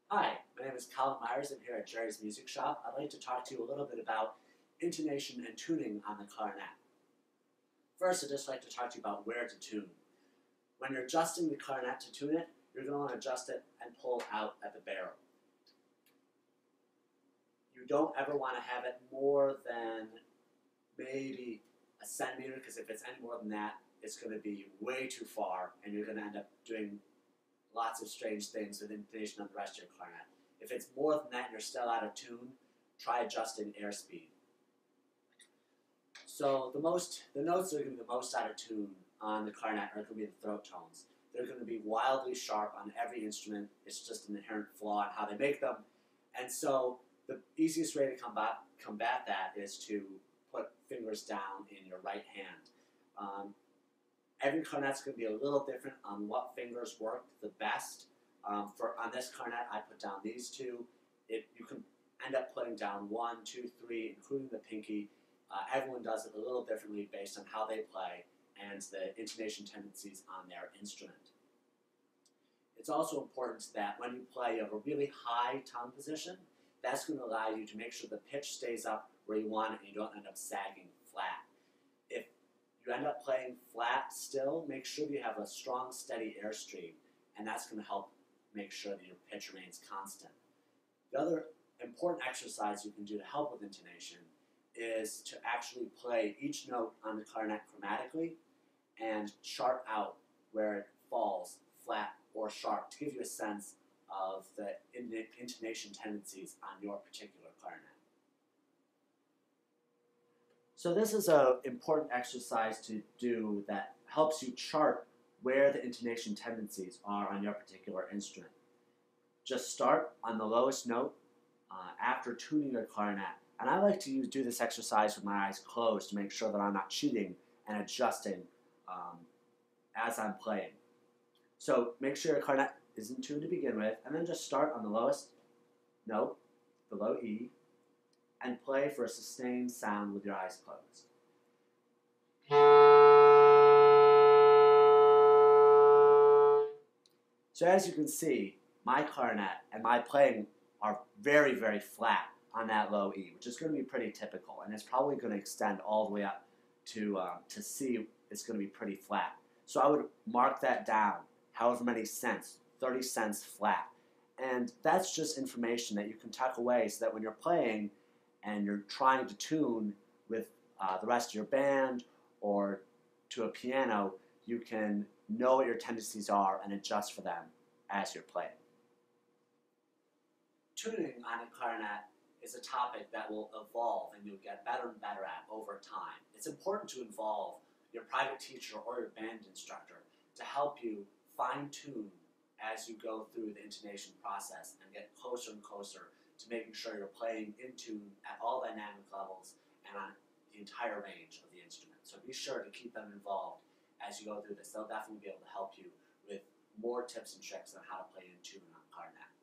Hi, my name is Colin Myers. I'm here at Jerry's Music Shop. I'd like to talk to you a little bit about intonation and tuning on the clarinet. First, I'd just like to talk to you about where to tune. When you're adjusting the clarinet to tune it, you're going to want to adjust it and pull out at the barrel. You don't ever want to have it more than maybe a centimeter, because if it's any more than that, it's going to be way too far, and you're going to end up doing lots of strange things with intonation on the rest of your clarinet. If it's more than that and you're still out of tune, try adjusting airspeed. So the notes that are going to be the most out of tune on the clarinet are going to be the throat tones. They're going to be wildly sharp on every instrument. It's just an inherent flaw in how they make them. And so the easiest way to combat that is to put fingers down in your right hand. Every clarinet's going to be a little different on what fingers work the best. On this clarinet, I put down these two. You can end up putting down 1, 2, 3, including the pinky. Everyone does it a little differently based on how they play and the intonation tendencies on their instrument. It's also important that when you play, you have a really high tongue position. That's going to allow you to make sure the pitch stays up where you want it and you don't end up sagging flat. If you end up playing flat still, make sure you have a strong, steady airstream, and that's going to help make sure that your pitch remains constant. The other important exercise you can do to help with intonation is to actually play each note on the clarinet chromatically and chart out where it falls, flat or sharp, to give you a sense of the intonation tendencies on your particular clarinet. So this is an important exercise to do that helps you chart where the intonation tendencies are on your particular instrument. Just start on the lowest note after tuning your clarinet. And I like to do this exercise with my eyes closed to make sure that I'm not cheating and adjusting as I'm playing. So make sure your clarinet is in tune to begin with, and then just start on the lowest note, the low E, and play for a sustained sound with your eyes closed. So as you can see, my clarinet and my playing are very, very flat on that low E, which is going to be pretty typical, and it's probably going to extend all the way up to C. It's going to be pretty flat. So I would mark that down, however many cents, 30 cents flat. And that's just information that you can tuck away so that when you're playing and you're trying to tune with the rest of your band or to a piano, you can know what your tendencies are and adjust for them as you're playing. Tuning on a clarinet is a topic that will evolve and you'll get better and better at over time. It's important to involve your private teacher or your band instructor to help you fine-tune as you go through the intonation process and get closer and closer to making sure you're playing in tune at all dynamic levels and on the entire range of the instrument. So be sure to keep them involved as you go through this. They'll definitely be able to help you with more tips and tricks on how to play in tune on clarinet.